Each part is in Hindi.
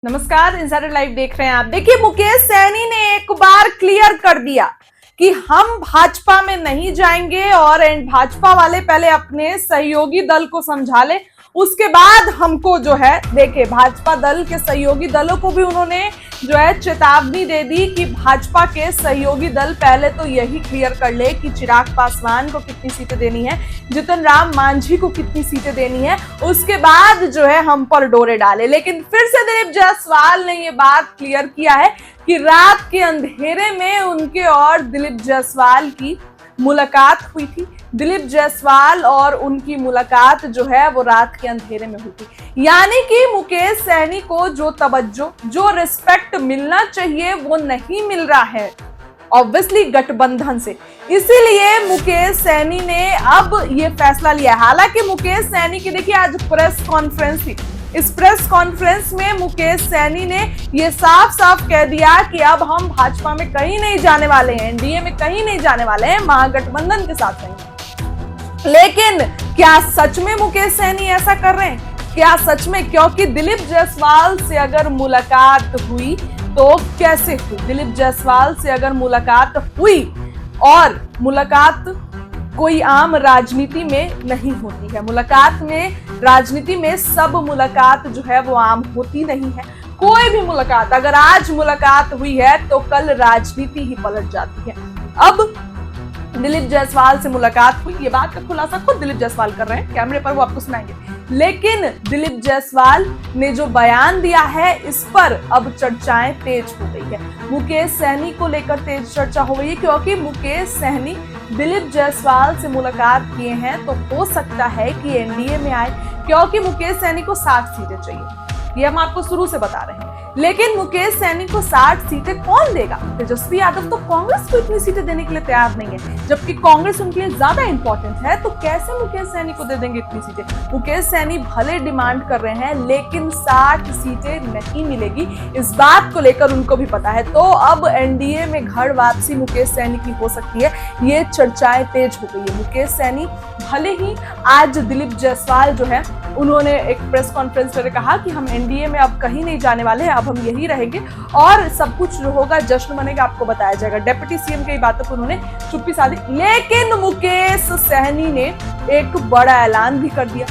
नमस्कार, इंसाइडर लाइव देख रहे हैं आप। देखिए, मुकेश सहनी ने एक बार क्लियर कर दिया कि हम भाजपा में नहीं जाएंगे और भाजपा वाले पहले अपने सहयोगी दल को समझा ले, उसके बाद हमको जो है देखे। भाजपा दल के सहयोगी दलों को भी उन्होंने जो है चेतावनी दे दी कि भाजपा के सहयोगी दल पहले तो यही क्लियर कर ले कि चिराग पासवान को कितनी सीटें देनी है, जीतन राम मांझी को कितनी सीटें देनी है, उसके बाद जो है हम पर डोरे डाले। लेकिन फिर से दिलीप जायसवाल ने ये बात क्लियर किया है कि रात के अंधेरे में उनके और दिलीप जायसवाल की मुलाकात हुई थी। दिलीप जायसवाल और उनकी मुलाकात जो है वो रात के अंधेरे में हुई थी। यानी कि मुकेश सहनी को जो तवज्जो, जो रिस्पेक्ट मिलना चाहिए वो नहीं मिल रहा है, ऑब्वियसली गठबंधन से। इसीलिए मुकेश सहनी ने अब ये फैसला लिया। हालांकि मुकेश सहनी की देखिए आज प्रेस कॉन्फ्रेंस थी। इस प्रेस कॉन्फ्रेंस में मुकेश सहनी ने ये साफ साफ कह दिया कि अब हम भाजपा में कहीं नहीं जाने वाले हैं, एनडीए में कहीं नहीं जाने वाले हैं, महागठबंधन के साथ रहेंगे। लेकिन क्या सच में मुकेश सहनी ऐसा कर रहे हैं? क्या सच में? क्योंकि दिलीप जायसवाल से अगर मुलाकात हुई तो कैसे हुई? दिलीप जायसवाल से अगर मुलाकात हुई, और मुलाकात कोई आम राजनीति में नहीं होती है। मुलाकात में, राजनीति में सब मुलाकात जो है वो आम होती नहीं है। कोई भी मुलाकात, अगर आज मुलाकात हुई है तो कल राजनीति ही पलट जाती है। अब दिलीप जायसवाल से मुलाकात हुई, ये बात का खुलासा खुद दिलीप जायसवाल कर रहे हैं, कैमरे पर वो आपको सुनाएंगे। लेकिन दिलीप जायसवाल ने जो बयान दिया है, इस पर अब चर्चाएं तेज हो गई है। मुकेश सहनी को लेकर तेज चर्चा हो गई है, क्योंकि मुकेश सहनी दिलीप जायसवाल से मुलाकात किए हैं तो हो सकता है कि एनडीए में आए, क्योंकि मुकेश सहनी को 60 सीटें चाहिए, ये हम आपको शुरू से बता रहे हैं। लेकिन मुकेश सहनी को 60 सीटें कौन देगा? तेजस्वी यादव तो कांग्रेस को इतनी सीटें देने के लिए तैयार नहीं है, जबकि कांग्रेस उनके लिए ज्यादा इंपॉर्टेंट है। तो कैसे मुकेश सहनी को दे देंगे इतनी सीटें? मुकेश सहनी भले डिमांड कर रहे हैं, लेकिन 60 सीटें नहीं मिलेगी, इस बात को लेकर उनको भी पता है। तो अब एनडीए में घर वापसी मुकेश सहनी की हो सकती है, ये चर्चाएं तेज हो गई है। मुकेश सहनी भले ही आज दिलीप जायसवाल जो है उन्होंने एक प्रेस कॉन्फ्रेंस में कहा कि हम एनडीए में अब कहीं नहीं जाने वाले हैं, अब हम यही रहेंगे और सब कुछ जो होगा जश्न मनेगा, आपको बताया जाएगा। डिप्टी सीएम की बातों पर उन्होंने चुप्पी साधी। लेकिन मुकेश सहनी ने एक बड़ा ऐलान भी कर दिया।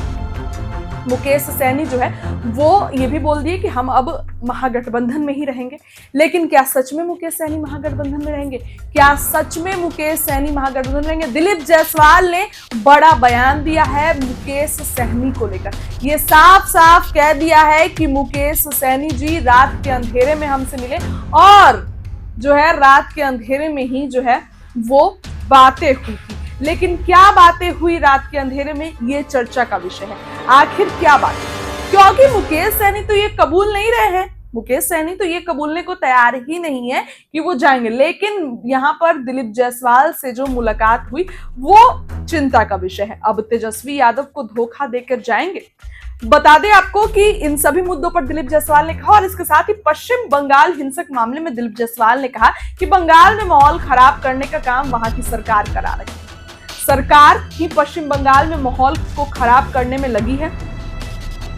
मुकेश सहनी जो है वो ये भी बोल दिए कि हम अब महागठबंधन में ही रहेंगे। लेकिन क्या सच में मुकेश सहनी महागठबंधन में रहेंगे? क्या सच में मुकेश सहनी महागठबंधन में रहेंगे? दिलीप जायसवाल ने बड़ा बयान दिया है मुकेश सहनी को लेकर। ये साफ साफ कह दिया है कि मुकेश सहनी जी रात के अंधेरे में हमसे मिले और जो है रात के अंधेरे में ही जो है वो बातें हुई थी। लेकिन क्या बातें हुई रात के अंधेरे में, ये चर्चा का विषय है। आखिर क्या बात? क्योंकि मुकेश सहनी तो ये कबूल नहीं रहे हैं, मुकेश सहनी तो ये कबूलने को तैयार ही नहीं है कि वो जाएंगे। लेकिन यहाँ पर दिलीप जायसवाल से जो मुलाकात हुई वो चिंता का विषय है। अब तेजस्वी यादव को धोखा देकर जाएंगे? बता दें आपको कि इन सभी मुद्दों पर दिलीप जायसवाल ने कहा, और इसके साथ ही पश्चिम बंगाल हिंसक मामले में दिलीप जायसवाल ने कहा कि बंगाल में माहौल खराब करने का काम वहां की सरकार करा रही है। सरकार ही पश्चिम बंगाल में माहौल को खराब करने में लगी है।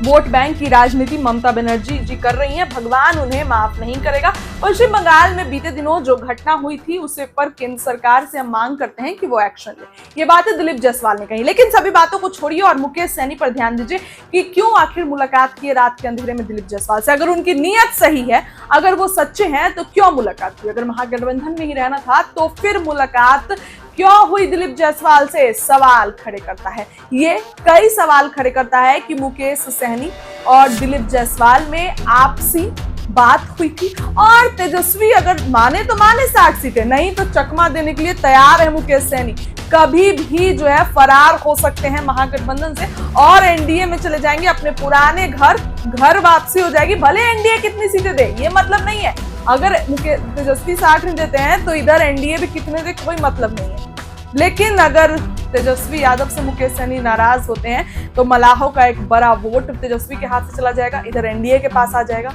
वोट बैंक की राजनीति ममता बनर्जी जी कर रही हैं, भगवान उन्हें माफ नहीं करेगा। पश्चिम बंगाल में बीते दिनों जो घटना हुई थी उसे पर केंद्र सरकार से हम मांग करते हैं कि वो एक्शन ले। ये बातें दिलीप जायसवाल ने कही। लेकिन सभी बातों को छोड़िए और मुकेश सहनी पर ध्यान दीजिए कि क्यों आखिर मुलाकात की रात के अंधेरे में दिलीप जायसवाल से। अगर उनकी नीयत सही है, अगर वो सच्चे हैं, तो क्यों मुलाकात हुई? अगर महागठबंधन में ही रहना था तो फिर मुलाकात क्यों हुई दिलीप जायसवाल से? सवाल खड़े करता है, ये कई सवाल खड़े करता है कि मुकेश सहनी और दिलीप जायसवाल में आपसी बात हुई थी। और तेजस्वी अगर माने तो माने 60 सीटें, नहीं तो चकमा देने के लिए तैयार है मुकेश सहनी। कभी भी जो है फरार हो सकते हैं महागठबंधन से और एनडीए में चले जाएंगे, अपने पुराने घर वापसी हो जाएगी। भले एनडीए कितनी सीटें दे, ये मतलब नहीं है। अगर तेजस्वी 60 नहीं देते हैं तो इधर एनडीए भी कितने दे, कोई मतलब नहीं है। लेकिन अगर तेजस्वी यादव से मुकेश सहनी नाराज होते हैं तो मलाहों का एक बड़ा वोट तेजस्वी के हाथ से चला जाएगा, इधर एनडीए के पास आ जाएगा।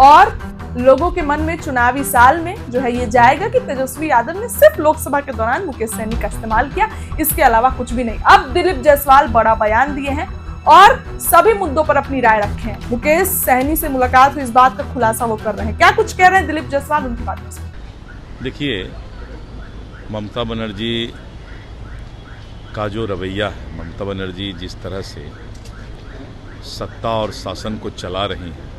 और लोगों के मन में चुनावी साल में जो है ये जाएगा कि तेजस्वी यादव ने सिर्फ लोकसभा के दौरान मुकेश सहनी का इस्तेमाल किया, इसके अलावा कुछ भी नहीं। अब दिलीप जायसवाल बड़ा बयान दिए हैं और सभी मुद्दों पर अपनी राय रखें। मुकेश सहनी से मुलाकात हुई, इस बात का खुलासा वो कर रहे हैं। क्या कुछ कह रहे हैं दिलीप जायसवाल, उनकी बातों से। देखिए, ममता बनर्जी का जो रवैया है, ममता बनर्जी जिस तरह से सत्ता और शासन को चला रही हैं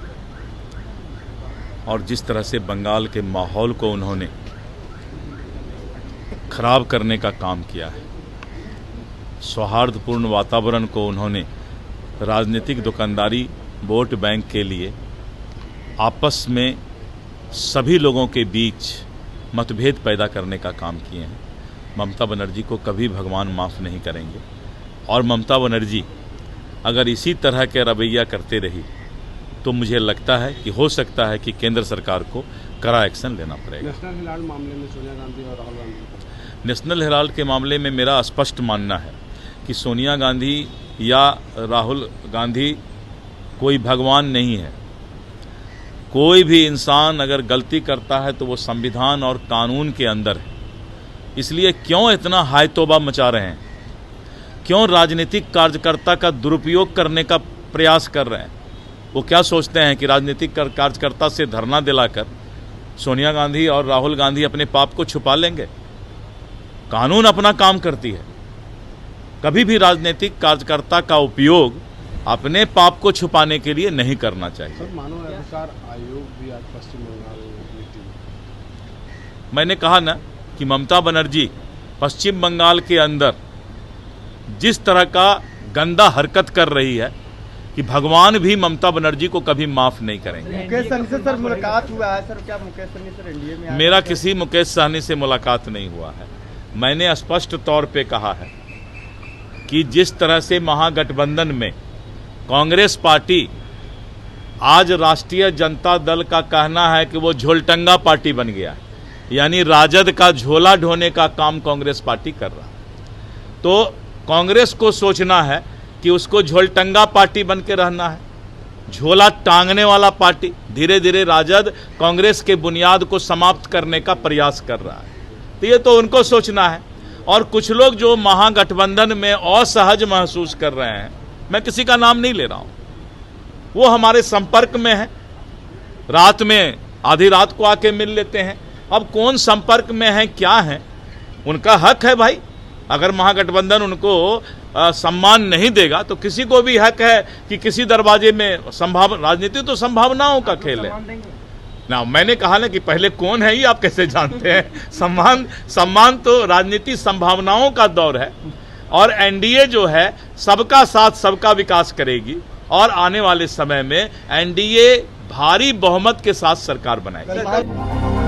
और जिस तरह से बंगाल के माहौल को उन्होंने खराब करने का काम किया है, सौहार्दपूर्ण वातावरण को उन्होंने राजनीतिक दुकानदारी, वोट बैंक के लिए आपस में सभी लोगों के बीच मतभेद पैदा करने का काम किए हैं। ममता बनर्जी को कभी भगवान माफ़ नहीं करेंगे और ममता बनर्जी अगर इसी तरह के रवैया करते रही तो मुझे लगता है कि हो सकता है कि केंद्र सरकार को कड़ा एक्शन लेना पड़ेगा। नेशनल हेराल्ड मामले में सोनिया गांधी और राहुल गांधी, नेशनल हेराल्ड के मामले में मेरा स्पष्ट मानना है कि सोनिया गांधी या राहुल गांधी कोई भगवान नहीं है। कोई भी इंसान अगर गलती करता है तो वो संविधान और कानून के अंदर है। इसलिए क्यों इतना हाय तौबा मचा रहे हैं, क्यों राजनीतिक कार्यकर्ता का दुरुपयोग करने का प्रयास कर रहे हैं? वो क्या सोचते हैं कि राजनीतिक कार्यकर्ता से धरना दिलाकर सोनिया गांधी और राहुल गांधी अपने पाप को छुपा लेंगे? कानून अपना काम करती है। कभी भी राजनीतिक कार्यकर्ता का उपयोग अपने पाप को छुपाने के लिए नहीं करना चाहिए। सर, मानव अधिकार आयोग भी आज पश्चिम बंगाल मीटिंग, मैंने कहा ना कि ममता बनर्जी पश्चिम बंगाल के अंदर जिस तरह का गंदा हरकत कर रही है कि भगवान भी ममता बनर्जी को कभी माफ नहीं करेंगे। मुकेश सहनी से सर मुलाकात हुआ है सर, क्या मुकेश सहनी सर एनडीए में? मेरा किसी मुकेश सहनी से मुलाकात नहीं हुआ है। मैंने स्पष्ट तौर पे कहा है कि जिस तरह से महागठबंधन में कांग्रेस पार्टी, आज राष्ट्रीय जनता दल का कहना है कि वो झोलटंगा पार्टी बन गया है, यानी राजद का झोला ढोने का काम कांग्रेस पार्टी कर रहा है। तो कांग्रेस को सोचना है कि उसको झोलटंगा पार्टी बन के रहना है, झोला टांगने वाला पार्टी। धीरे धीरे राजद कांग्रेस के बुनियाद को समाप्त करने का प्रयास कर रहा है। तो ये तो उनको सोचना है। और कुछ लोग जो महागठबंधन में असहज महसूस कर रहे हैं, मैं किसी का नाम नहीं ले रहा हूं, वो हमारे संपर्क में है, रात में आधी रात को आके मिल लेते हैं। अब कौन संपर्क में है, क्या है, उनका हक है भाई। अगर महागठबंधन उनको सम्मान नहीं देगा तो किसी को भी हक है कि किसी दरवाजे में राजनीति तो संभावनाओं का खेल है ना। मैंने कहा ना कि पहले कौन है ये आप कैसे जानते हैं? सम्मान तो राजनीति संभावनाओं का दौर है और एनडीए जो है सबका साथ सबका विकास करेगी और आने वाले समय में एनडीए भारी बहुमत के साथ सरकार बनाएगी।